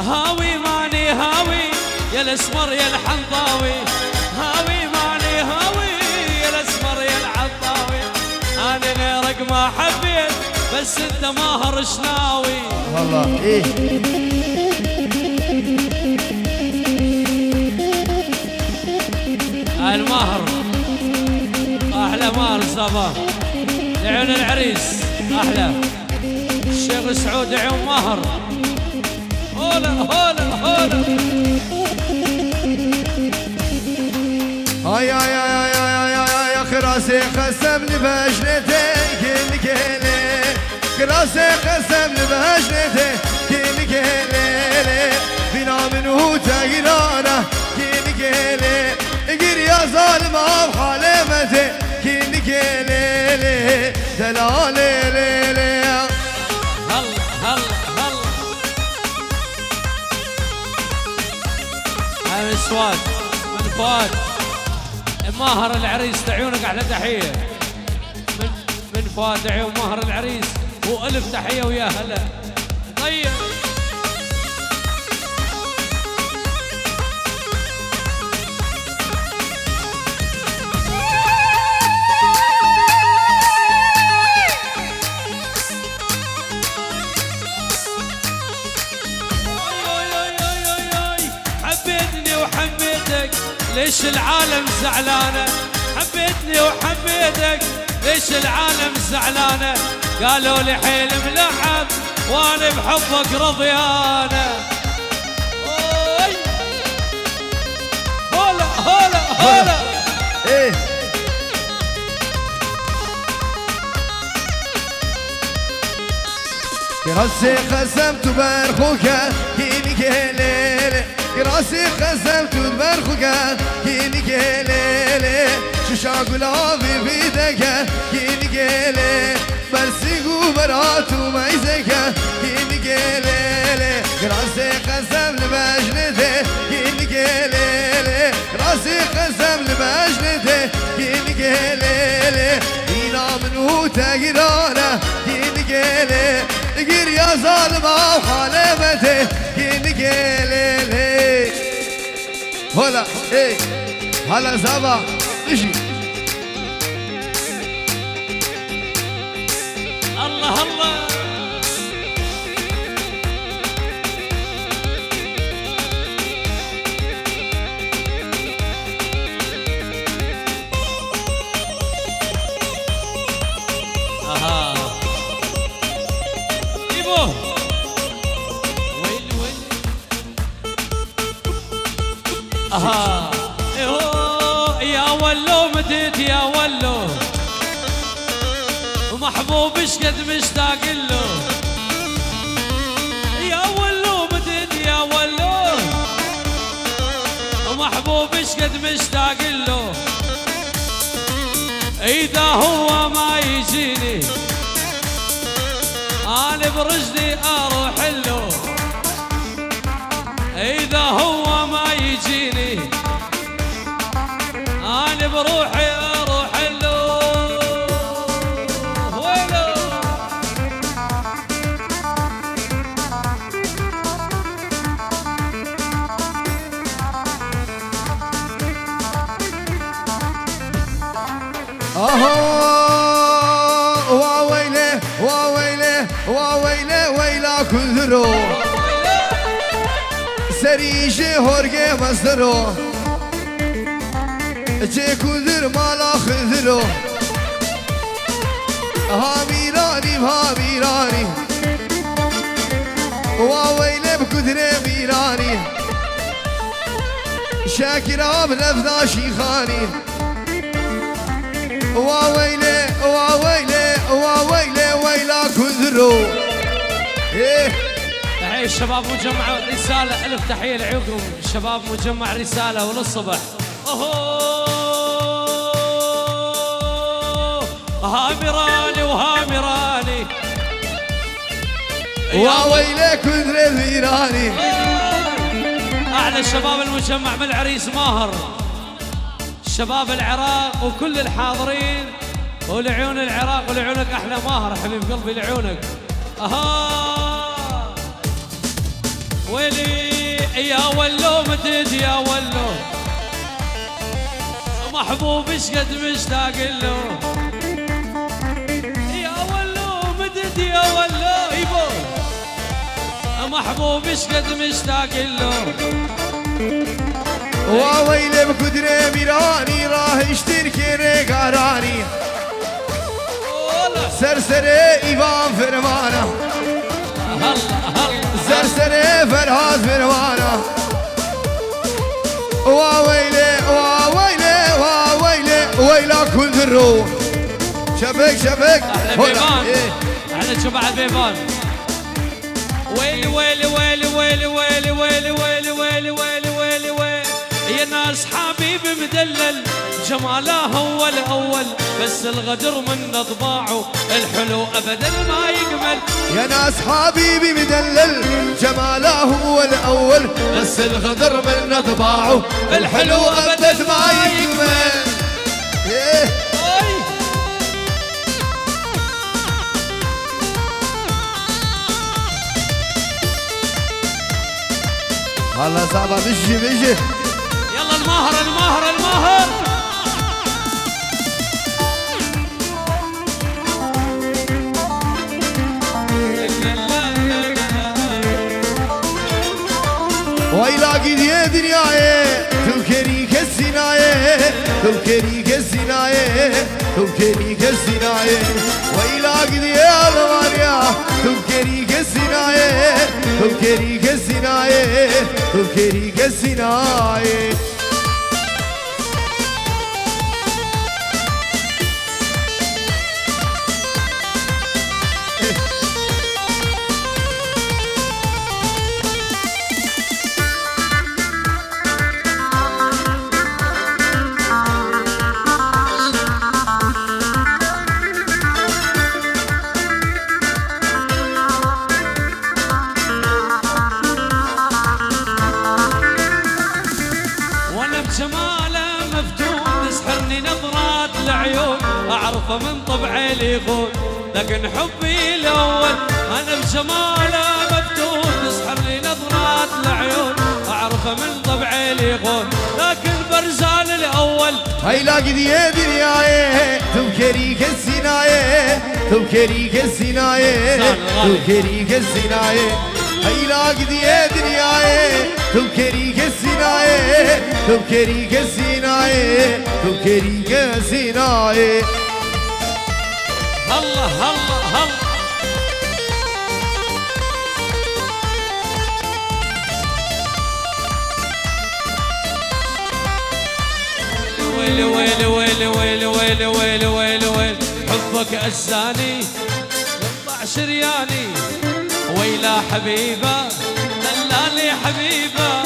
هاوي ماني هاوي يا الاسمر يا الحنطاوي، هاوي ماني هاوي يا الاسمر يا الحنطاوي، انا غيرك ما حبيت بس انت ماهر شناوي. والله ايه الماهر احلى ماهر صباح لعيون العريس، احلى الشيخ سعود عيون ماهر. هولا هولا هولا اي اي اي اي اي اي خراسي قسمني بجنتي كل كيلي، خراسي قسمني بجنتي كل كيلي، بنا منو تغيرانا كل كيلي، اقر يا ظالمة بحالمتي كل كيلي، دلالي ليلي. هلا هلا هلا هاي سواد من فؤاد ماهر العريس، عيونك احلى تحيه من فؤاد عيون ماهر العريس، والف تحيه ويا هلا. طيب حبيتني وحبيتك ليش العالم زعلانة، حبيتني وحبيتك ليش العالم زعلانة، قالوا لي حيل ملعب وانا بحبك رضيانة. اوي هولا هولا هولا ايه راسي قسمت برخوكا كيني كيلي، راسي قسمت برخوكا كيني كيلي، شوشا قلابي بيدك كيني كيلي، برسيقو براتو ميزك كيني كيلي، راسي قسم لبجنتي كيني كيلي، راسي قسم لبجنتي كيني كيلي، هنا منو تقرانا كيني كيلي، اقر يا ظالمة وحالمتي كيني كيلي. هلا ايه هلا زبا اجي الله الله اها ايبو ويل ويل اها يا ولو مديت يا ولو ومحبوب شقد مشتاق له، يا ولو مديت يا ولو ومحبوب شقد مشتاق له، اذا هو ما يجيني انا برجلي اروح له، اذا هو ما يجيني انا بروحي اروح له. ويلو واويلي واويلي واويلي ويلا كنذرو سريجي هورجي مصدرو جي كنذر مالا خنذرو هاميراني هاميراني واويلي بكدري ميراني شاكرا بلفظا شيخاني واويلي واويلي واويلي ويلا كنذرو. ايه تحية الشباب مجمع رسالة، ألف تحية لعيونكم الشباب مجمع رسالة وللصبح. هامراني وهامراني واويلي كنذري ميراني. أعلى الشباب المجمع من العريس ماهر، شباب العراق وكل الحاضرين ولعيون العراق ولعيونك احلى ماهر حبيب قلبي لعيونك. اها ويلي يا ولو مدد يا ولو محبوب شقد مشتاق له يا ولو مدد يا ولو يبو محبوب شقد مشتاق له وويلي بكدري ميراني راه يشتركي ريقاراني سرسري إيوان فرمانة سرسري فرهاد فرمانة وويلي وويلي وويلي ويلا كل ذرو شبك شبك احنا بيبان احنا شبع البيبان ويلي ويلي ويلي ويلي ويلي ويلي ويلي ويلي ويلي ويلي ويلي يا ناس حبيبي مدلل جماله هو الأول بس الغدر من طباعه الحلو أبدا ما يكمل يا ناس حبيبي مدلل جماله هو الأول بس الغدر من طباعه الحلو أبدا ما يكمل والله صعبة بيجي بيجي يلا الماهر الماهر الماهر ويلاقي دي دنياي تذكري كالسناي تذكري كالسناي تذكري كالسناي ويلاقي دي المانيا تذكري كالسناي تذكري كالسناي تذكري كالسناي جماله مفتون تسحرني نظرات العيون اعرفه من طبعي ليخون لكن حبي الاول انا بجماله مفتون تسحرني نظرات العيون اعرفه من طبعي ليخون لكن برزان الاول هيلاقي دي دنياي تذكري كالسناي تذكري كالسناي تذكري كالسناي هيلاقي دي دنياي تذكري كالسناي تذكري كالسناي تذكري كالسناي الله الله الله ويلي ويلي ويلي ويلي ويلي ويلي ويلي ويلي حبك أساني يطلع شرياني ويلا حبيبة دلالي حبيبة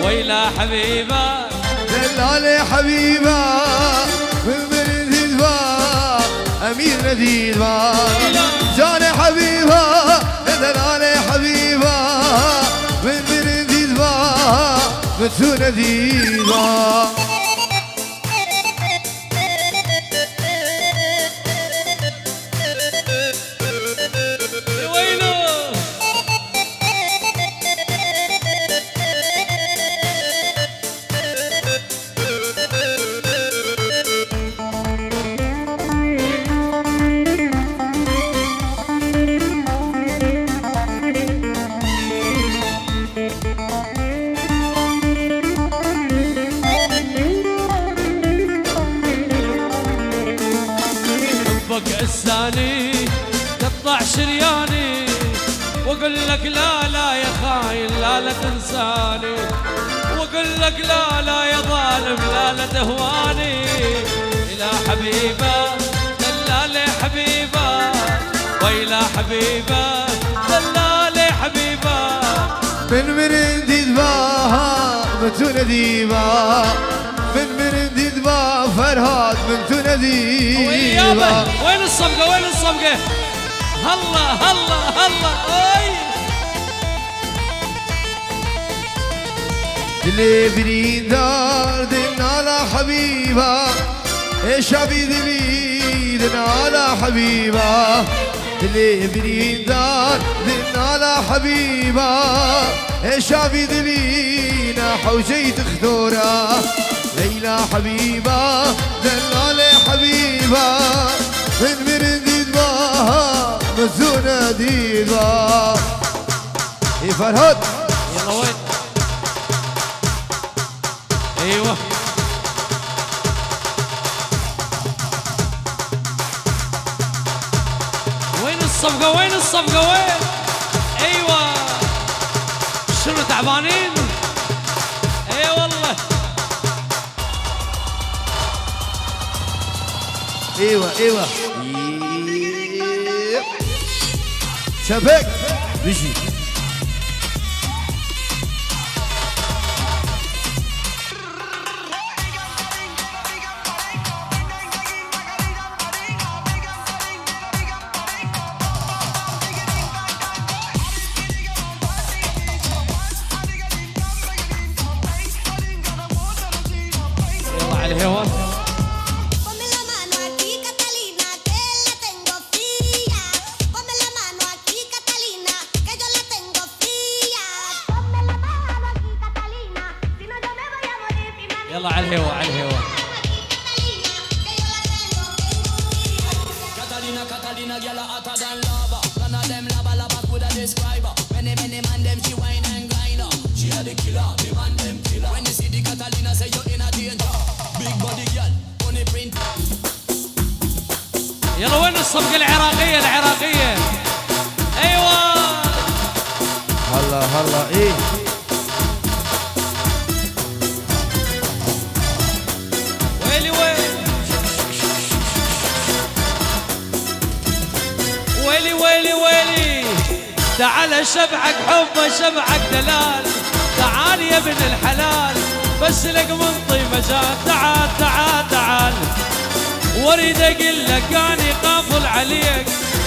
ويلا حبيبة دلالي حبيبة من بلد الدبا أمير نديد ما جاني حبيبة دلالي حبيبة من بلد الدبا متو نديد ما الثاني قطع شرياني واقول لك لا لا يا خاين لا لا تنساني واقول لك لا لا يا ظالم لا لا تهواني الى حبيبه دلالي حبيبه ويلا حبيبه دلالي حبيبه من مرندي دباها متو نديبه من مرندي دبا فرهاد من تنديبه وين الصبقه وين الصبقه هلا هلا هلا اي دلي برين دار دلنا على حبيبه ايش ابي دلي دلنا على حبيبه دلي برين دار دلنا على حبيبة شافي ذلينا حوجيت خثورة ليلى حبيبة دلالي حبيبة من مرنديد باها مزونة ديبة فرهد يلا وين ايوه وين الصفقة وين الصفقة وين ايوه شنو تعبانين اي والله ايوه شبك بيجي يلا على الهوا Ponme la mano aquí, Catalina, que la tengo fría. Ponme la mano aquí, Catalina, que yo la tengo fría. Ponme la mano aquí, Catalina, si no yo me voy a morir. Y mami, يلا على الهوا على الهوا Catalina, que yo la tengo Catalina, girl a hotter than lava. None of them lava could a describe her. Many man them she whine and grind her. She a the killer, the man them killer. When you see the Catalina, say you in a danger. Big body girl, funny print. يلا وين الصفقة العراقية العراقية ايوه هلا ايه ويلي ويلي ويلي ويلي تعال شبعك حب شبعك دلال تعال يا ابن الحلال بس لك منطي مجال تعال تعال تعال واريد اقول لك اني قافل عليك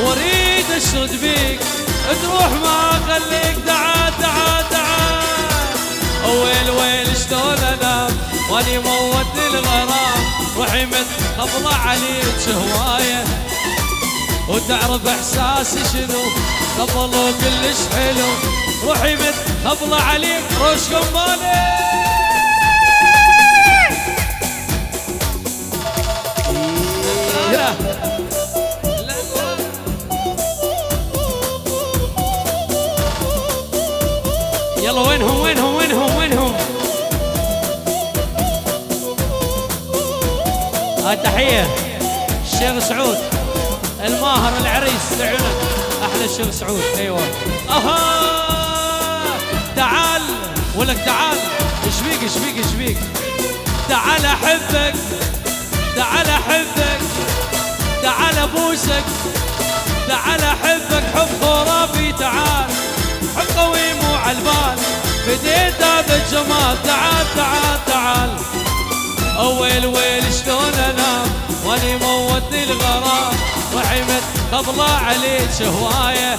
واريد اشرد بيك تروح ما اخليك تعال تعال تعال ويل ويل شلون انام واني موت الغرام روحي متخبطه عليك هوايه وتعرف احساسي شنو قبل كلش حلو روحي متخبطه عليك روشكم بالي لا يلا وينهم هاي تحية الشيخ سعود الماهر العريس لعنا احلى الشيخ سعود ايوه اها تعال ولك تعال ايش بيك تعال احبك تعال احبك تعال ابوسك تعال احبك حب خرافي تعال حب قوي مو عالبال بديت هذا الجمال تعال تعال تعال ويل ويل شلون انام واني موت الغرام وحمد قبله عليك هوايه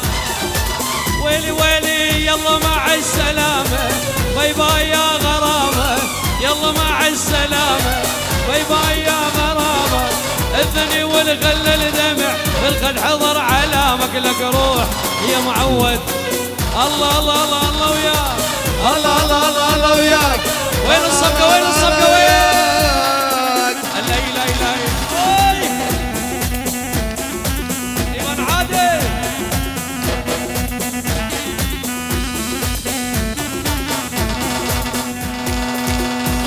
ويلي ويلي يلا مع السلامه باي باي يا غرامه يلا مع السلامه باي باي يا غرامه اذني والغل الدمع بالخد حضر علامك لك روح يا معود الله الله الله الله وياك الله الله الله الله وياك وين الصفقه وياك لا اله ايمان عادل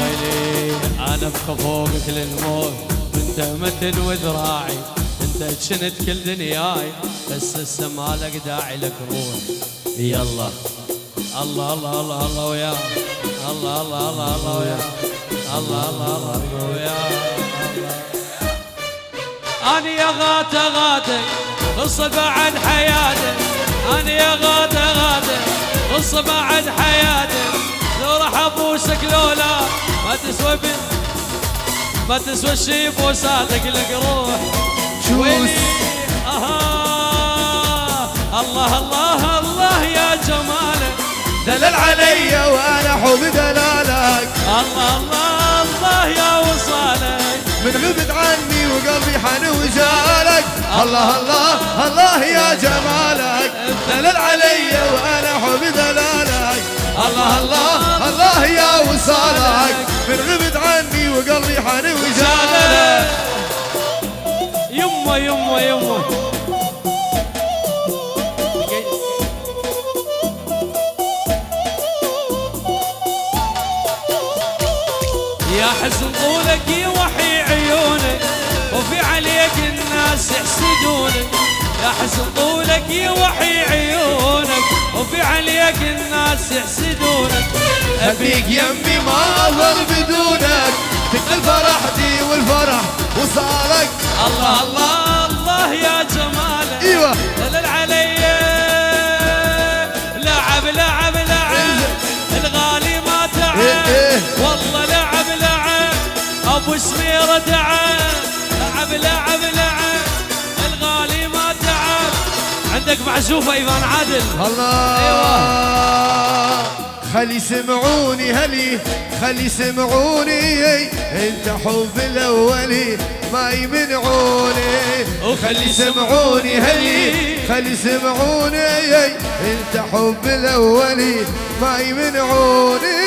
ويلي انا بخفوقك للموت انت متن وذراعي انت جنت كل دنياي بس هسه مالك داعي لك روح يلا الله الله الله الله وياك الله الله الله الله وياك الله الله الله وياك أنا يا غاته غاته قصة بعد حياتك أنا يا غاته غاته قصة بعد حياتك لو راح أبوسك لولا ما تسوى شي بوساتك لك روح شوس الله الله الله يا جمالك دلل علي وانا حب دلالك الله الله الله يا وصالك من غبت عني وقلبي حن وجالك الله الله الله يا جمالك دلل علي وانا وصالك من غبت عني وقلبي حن وجالك. يمه يمه يمه يا حسن طولك يوحي عيونك وفي عليك الناس يحسدونك. يا حسن طولك يوحي عيونك وفي عليك الناس يحسدونك. أبيك يمي ما أظل بدونك تقل فرحتي والفرح وصالك. الله الله الله يا جمالك ايوه دلل علي لعب لعب لعب الغالي ما تعب والله لعب لعب ابو سميره تعب لعب لعب لعب الغالي ما تعب. عندك معزوفه ايفان عادل. الله ايوه خلي يسمعوني هلي خلي يسمعوني انت حب الاولي ما يمنعوني. وخلي يسمعوني هلي خلي يسمعوني انت حب الاولي ما يمنعوني.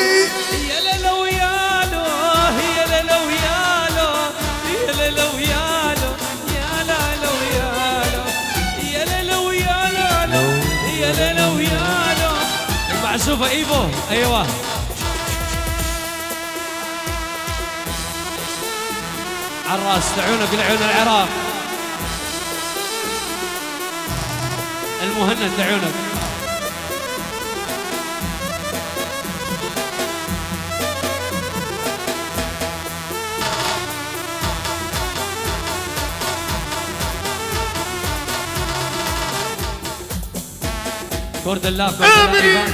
يا ليلى ويالو يا ليلى ويالو يا ليلى ويالو يا ليلى ويالو يا ليلى ويالو يا ليلى ويالو. المعزوفة ايبو ايوه عالراس لعيونك لعيون العراق. المهند لعيونك. كورد الله كورد الله.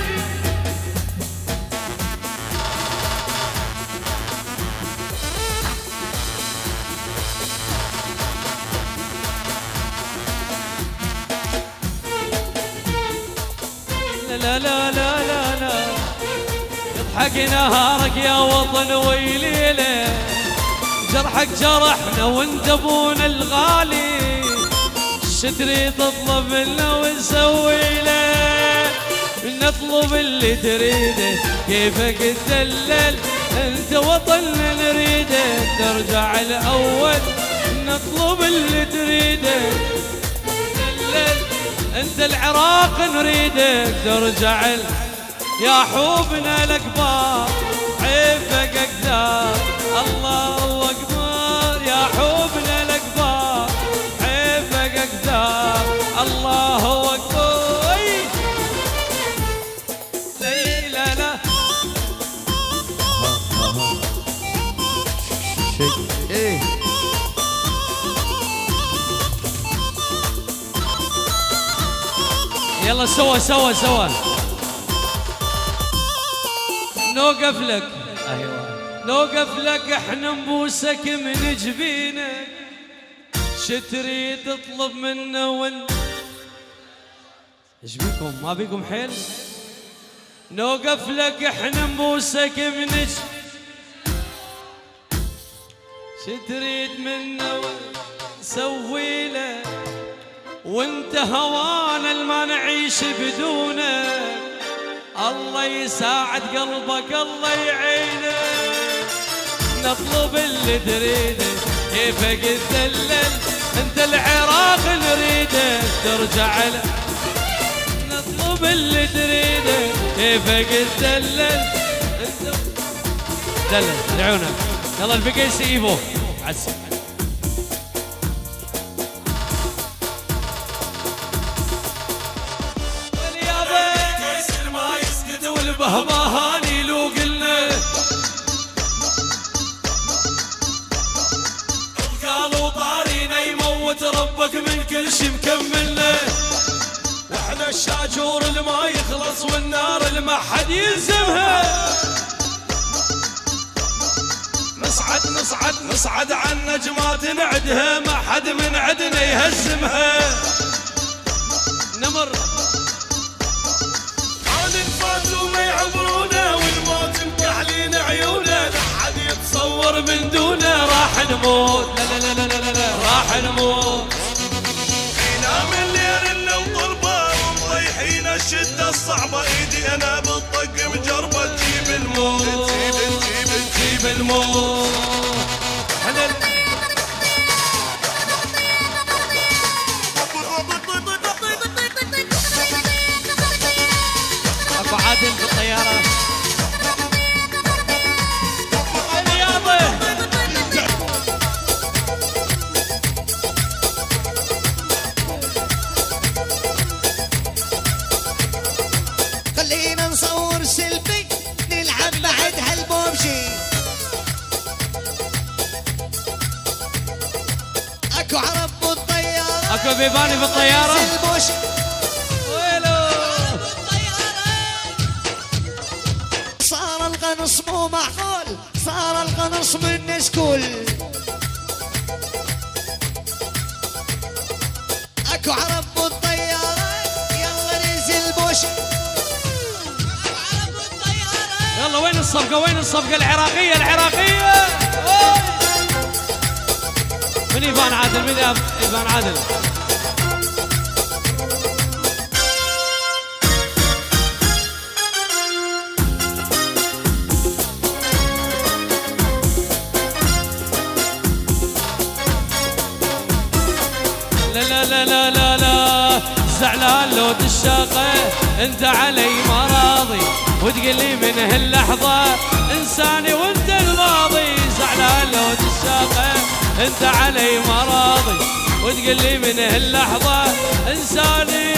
لا لا لا لا لا يضحك نهارك يا وطن ويليله جرحك جرحنا وانت ابونا الغالي. شتري تطلب منا ونسوي له نطلب اللي تريده كيفك تدلل انت وطننا نريده ترجع الاول نطلب اللي تريده تدلل انت العراق نريدك ترجع يا حوبنا الاكبر عيفك اكثر. الله اكبر يا حوبنا الاكبر عيفك اكثر. الله اكبر لا لا ايه يلا سوا سوا سوا نوقف لك. ايوه نوقف لك احنا نبوسك من جبينك. شتريد تطلب منا ايش بيكم ما بيكم حيل. نوقف لك احنا نبوسك من شتريد منا نسوي لك وانت هوانا الما نعيش بدونك. الله يساعد قلبك الله يعينك نطلب اللي تريده كيفك تدلل انت العراق نريده ترجع له نطلب اللي تريده كيفك تدلل انت دلل لعونك. يلا البقيس ايبو عسى والبهبهاني لو قلنا قالوا طارينا يموت ربك من كل شي مكملنا. واحنا الشاجور اللي ما يخلص والنار اللي ما حد يلزمها. نصعد نصعد نصعد عن نجمات نعدها ما حد من عدنا يهزمها. نمر وما يعبرونا والموت مكحلين عيونا لا حد يتصور من دونه راح نموت. لا لا لا لا لا راح نموت. ينام الليل الا وطلبه ومطيحين الشده الصعبه ايدي انا بالطق مجربه تجيب الموت. عادل بالطيارة رياضي. خلينا نصور سيلفي نلعب بعد هالبوبشي. اكو عرب بالطيارة، اكو بيباني بالطيارة. البوش ويلو صار القنص مو معقول، صار القنص من سكول. اكو عرب بالطيارة يلا ننزل بوش. يلا وين الصفقة؟ وين الصفقة العراقية؟ العراقية أوي. من يبان عادل؟ من يبان عادل؟ لا لا لا لا لا لا زعلان لو تشاقه انت علي مراضي وتقول لي من هاللحظة انساني وانت الماضي. زعلان لو تشاقه انت علي مراضي وتقول لي من هاللحظة انساني.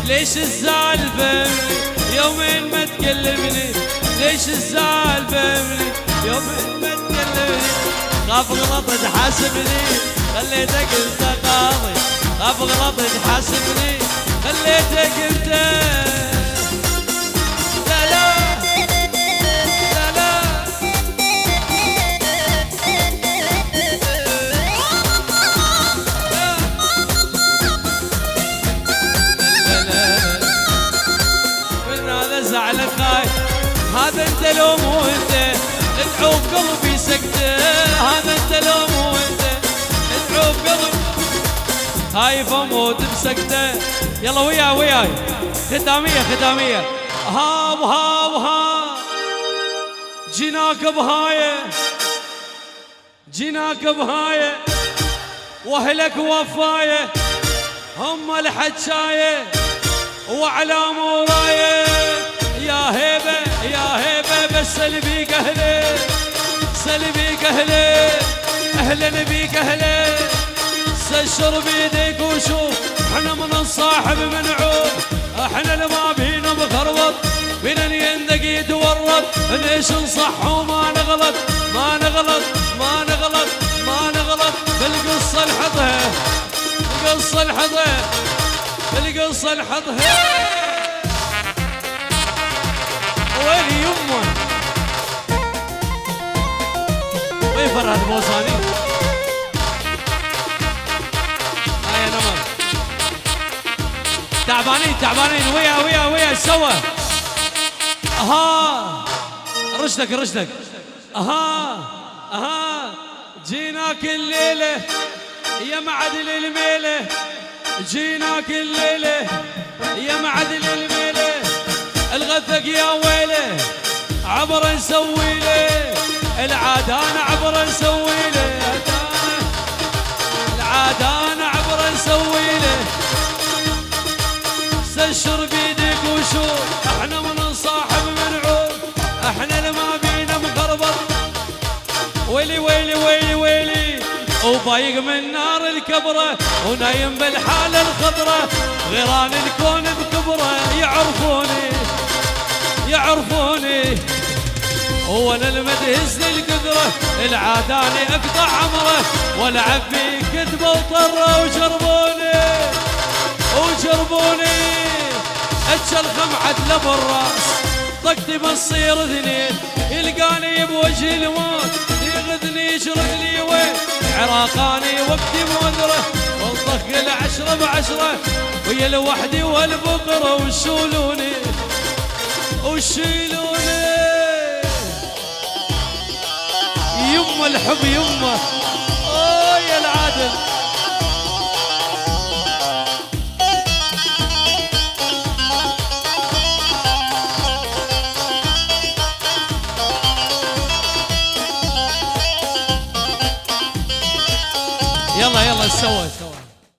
ليش الزعل بمني يومين ما تكلمني؟ ليش الزعل بمني يومين ما تكلمني؟ خاف غلط تحاسبني خليتك انت قاضي، خاف غلط تحاسبني خليتك انت. لا لا لا لا من هذا زعلك خايف، هذا انت لو مو انت ادعو بقلبي سكته. هذا انت لو مو انت ادعو بقلبي خايف اموت بسكته. يلا وياي ختامية ها وها جيناك بهاية واهلك وفاية هم الحجاية واعلام وراية. يا هيبة بس سلبيك اهلي اهلا بيك اهلي. سشر بيديك وشوف احنا من الصاحب منعوب، احنا اللي ما بينا مخربط بينا يندق يتورط. ليش نصح وما نغلط بالقصة الحظها ويلي يمه وين فرهد بوصاني. هاي نمر تعبانين ويا سوا. اها رشدك اها جيناك الليله يا معدل الميله، جيناك الليله يا معدل الميله. الغثك يا ويله عبر نسوي له العادان، عبر نسوي له العادان، عبر نسوي له. سشر بيدك وشوف احنا من صاحب منعوب، احنا اللي ما بينا مخربط. ويلي وضايق من نار الكبره ونايم بالحاله الخضره. غيران الكون بكبره يعرفوني وانا المدهس للقدره. العاداني اقطع عمره والعب في كتبه وطره وجربوني اتشلخم عدله بالراس. طقتي بتصير اثنين يلقاني بوجه الموت يغذني يشرد لي وين عراقاني وقتي مودره. والطق العشرة بعشرة ويا لوحدي والبقرة وشيلوني يمه الحب يمه. يا العادل يلا سوى